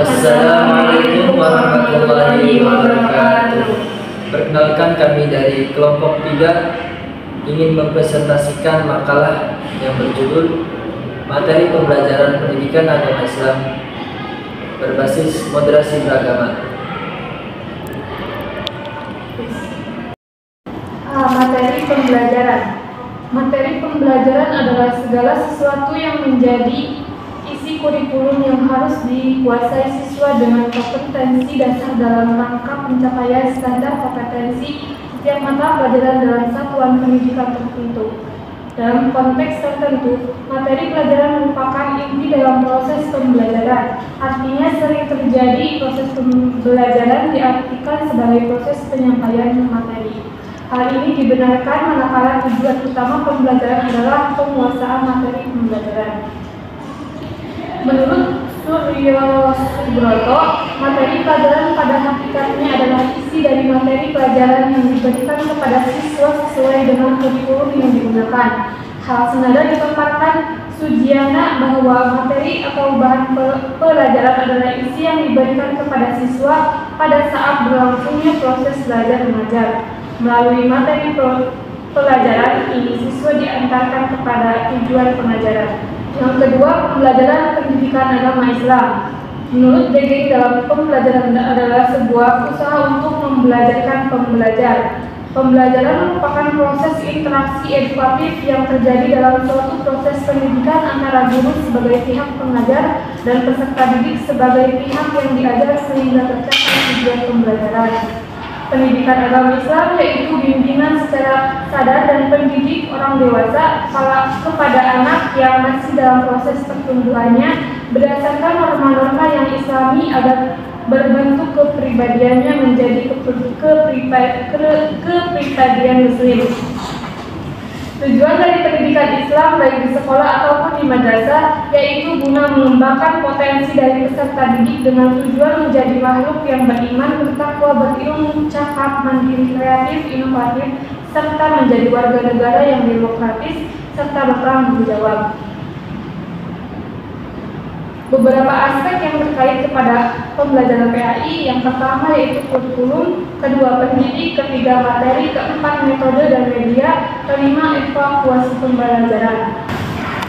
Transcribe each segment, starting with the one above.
Assalamualaikum warahmatullahi wabarakatuh. Perkenalkan, kami dari kelompok 3 ingin mempresentasikan makalah yang berjudul Materi Pembelajaran Pendidikan Agama Islam berbasis moderasi beragama. Materi pembelajaran adalah segala sesuatu yang menjadi isi kurikulum yang harus dikuasai siswa dengan kompetensi dasar dalam rangka pencapaian standar kompetensi setiap mata pelajaran dalam satuan pendidikan tertentu. Dalam konteks tertentu, materi pelajaran merupakan inti dalam proses pembelajaran. Artinya sering terjadi proses pembelajaran diartikan sebagai proses penyampaian materi. Hal ini dibenarkan manakala tujuan utama pembelajaran adalah penguasaan materi pembelajaran. Menurut Suryo Subroto, materi pelajaran pada hakikatnya adalah isi dari materi pelajaran yang diberikan kepada siswa sesuai dengan kurikulum yang digunakan. Hal senada dipaparkan Sujiana bahwa materi atau bahan pelajaran adalah isi yang diberikan kepada siswa pada saat berlangsungnya proses belajar mengajar. Melalui materi pelajaran ini, siswa diantarkan kepada tujuan pengajaran. Yang kedua, pembelajaran pendidikan agama Islam. Menurut DG, dalam pembelajaran adalah sebuah usaha untuk membelajarkan pembelajar. Pembelajaran merupakan proses interaksi edukatif yang terjadi dalam suatu proses pendidikan antara guru sebagai pihak pengajar dan peserta didik sebagai pihak yang diajar sehingga tercapai tujuan pembelajaran. Pendidikan agama Islam yaitu bimbingan secara sadar dan pendidik orang dewasa kepada anak yang masih dalam proses pertumbuhannya berdasarkan norma-norma yang Islami agar berbentuk kepribadiannya menjadi kepribadian Muslim. Tujuan dari pendidikan Islam baik di sekolah ataupun di madrasah yaitu guna mengembangkan potensi dari peserta didik dengan tujuan menjadi makhluk yang beriman, bertakwa, berilmu, cakap, mandiri, kreatif, inovatif, serta menjadi warga negara yang demokratis serta bertanggung jawab. Beberapa aspek yang terkait kepada pembelajaran PAI, yang pertama yaitu kurikulum, kedua pendidik, ketiga materi, keempat metode dan media, kelima evaluasi pembelajaran.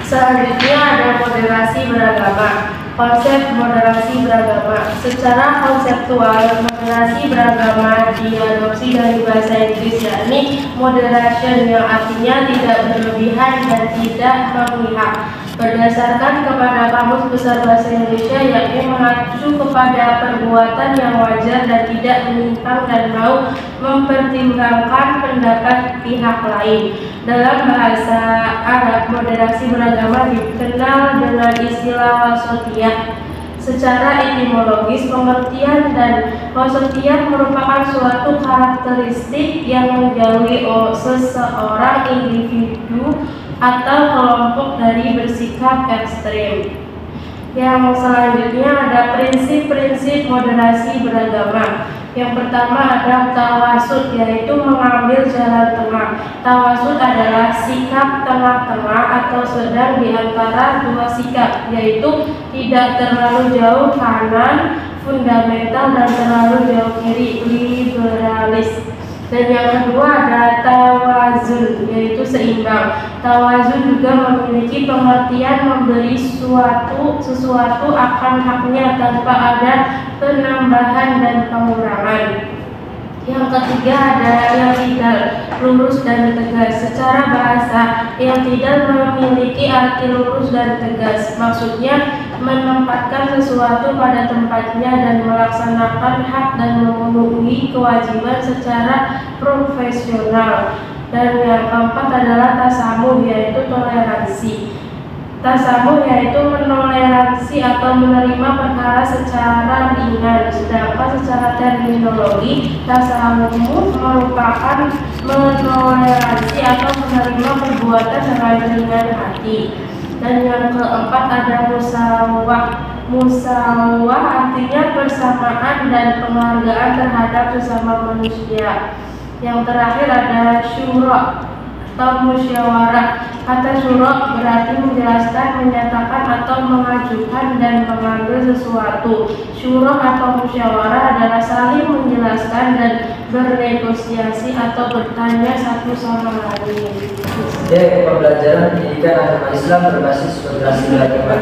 Selanjutnya ada moderasi beragama. Konsep moderasi beragama. Secara konseptual, moderasi beragama diadopsi dari bahasa Inggris, yakni moderation, yang artinya tidak berlebihan dan tidak memihak. Berdasarkan kepada Kamus Besar Bahasa Indonesia, yakni mengacu kepada perbuatan yang wajar dan tidak menyimpang dan mau mempertimbangkan pendapat pihak lain. Dalam bahasa Arab, moderasi beragama dikenal dengan istilah wasatiyah. Secara etimologis, pengertian dan wasatiyah merupakan suatu karakteristik yang menjauhi seseorang individu atau kelompok dari bersikap ekstrem. Yang selanjutnya ada prinsip-prinsip moderasi beragama. Yang pertama ada tawasud, yaitu mengambil jalan tengah. Tawasud adalah sikap tengah-tengah atau sedang di antara dua sikap, yaitu tidak terlalu jauh kanan, fundamental, dan terlalu jauh kiri, liberalis. Dan yang kedua ada tawazun, yaitu seimbang. Tawazun juga memiliki pengertian memberi sesuatu akan haknya tanpa ada penambahan dan pengurangan. Yang ketiga ada i'tidal, lurus dan tegas. Secara bahasa, i'tidal memiliki arti lurus dan tegas. Maksudnya menempatkan sesuatu pada tempatnya dan melaksanakan hak dan memenuhi kewajiban secara profesional. Dan yang keempat adalah tasamuh, yaitu toleransi. Tasamuh yaitu menoleransi atau menerima perkara secara ringan, sedangkan secara terminologi tasamuh merupakan menoleransi atau menerima perbuatan dengan ringan hati. Dan yang keempat ada musawah. Musawah artinya persamaan dan penghargaan terhadap sesama manusia. Yang terakhir ada syura atau musyawarah. Kata syura berarti menjelaskan, menyatakan atau atau mengajukan dan mengambil sesuatu. Syurah atau musyawarah adalah saling menjelaskan dan bernegosiasi atau bertanya satu sama lain. Pembelajaran pendidikan agama Islam berbasis moderasi beragama.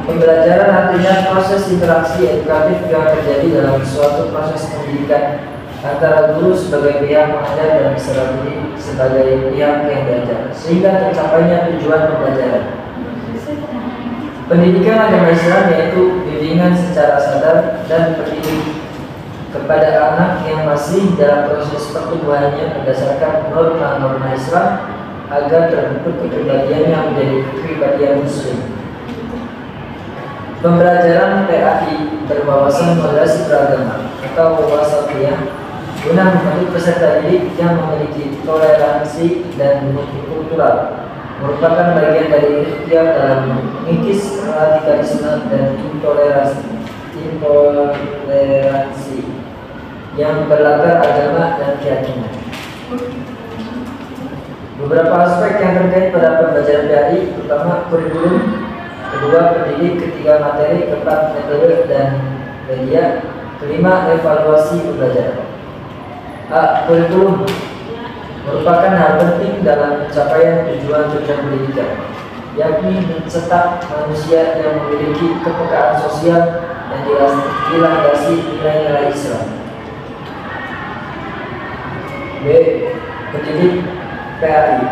Pembelajaran artinya proses interaksi edukatif yang terjadi dalam suatu proses pendidikan antara guru sebagai pihak mengajar dan peserta didik sebagai pihak yang belajar, sehingga tercapainya tujuan pembelajaran. Pendidikan agama Islam yaitu bimbingan secara sadar dan pendidik kepada anak yang masih dalam proses pertumbuhannya berdasarkan norma-norma Islam agar terbentuk kepribadiannya menjadi kepribadian Muslim. Pembelajaran PAI berwawasan moderasi beragama atau wasatiyah guna membentuk peserta didik yang memiliki toleransi dan multikultural, merupakan bagian dari ikhtiar dalam mengikis radikalisme dan intoleransi yang berlatar agama dan keyakinan. Beberapa aspek yang terkait pada pembelajaran PAI, pertama kurikulum, kedua pendidik, ketiga materi, keempat metode dan media, kelima evaluasi pembelajaran. A. Kurikulum merupakan hal penting dalam pencapaian tujuan-tujuan pendidikan, yakni mencetak manusia yang memiliki kepekaan sosial dan dilandasi nilai-nilai Islam. B. Pendidik PAI.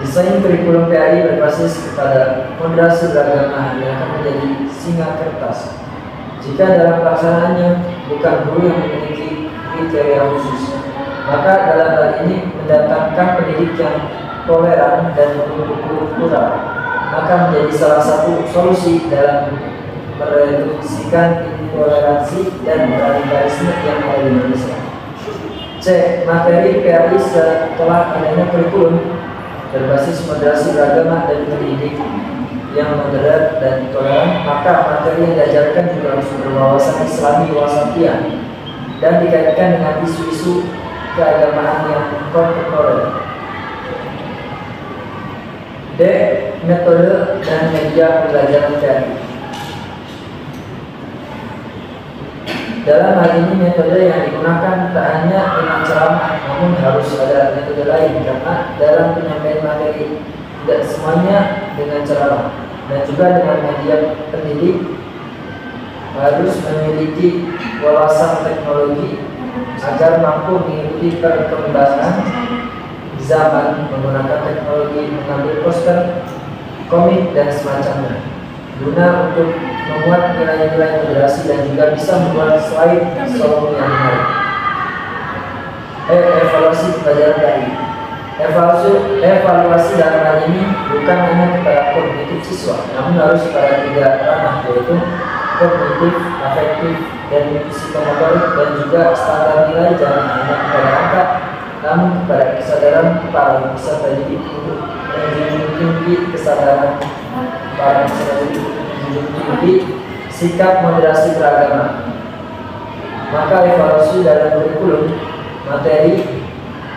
Desain kurikulum PAI berbasis kepada moderasi beragama yang akan menjadi singa kertas jika dalam pelaksanaannya bukan guru yang memiliki kriteria khusus, maka dalam hal ini mendatangkan pendidik yang toleran dan multikultural maka menjadi salah satu solusi dalam mereduksikan intoleransi dan radikalisme yang ada di Indonesia. C. Materi PAI setelah adanya kurikulum berbasis moderasi beragama dan pendidik yang moderat dan toleran, maka materi yang diajarkan juga harus berwawasan Islami wasatiyah dan dikaitkan dengan isu-isu keagamaan yang kontemporer. D. Metode dan media pembelajaran PAI. Dalam hal ini metode yang digunakan tak hanya dengan ceramah, namun harus ada metode lain karena dalam penyampaian materi tidak semuanya dengan ceramah, dan juga dengan media pendidik harus memiliki wawasan teknologi agar mampu mengikuti perkembangan zaman menggunakan teknologi, mengambil poster, komik dan semacamnya guna untuk memuat nilai-nilai moderasi dan juga bisa membuat slide solo yang menarik. Evaluasi pembelajaran PAI. Evaluasi dalam hal ini bukan hanya kepada kognitif siswa, namun harus pada 3 ranah, yaitu kognitif, afektif, dan psikomotorik, dan juga standar nilai jangan hanya kepada angka, namun kepada kesadaran para peserta didik untuk menjunjung tinggi kesadaran para peserta didik, menjunjung tinggi sikap moderasi beragama. Maka evaluasi dalam kurikulum, materi,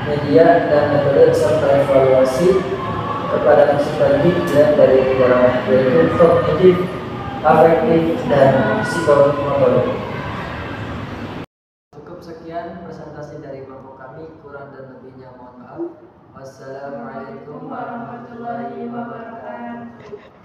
media, dan metode serta evaluasi kepada peserta didik dilihat dari 3 ranah, yaitu kognitif, afektif, dan psikomotorik. Cukup sekian presentasi dari kelompok kami, kurang dan lebihnya mohon maaf. Wassalamualaikum warahmatullahi wabarakatuh.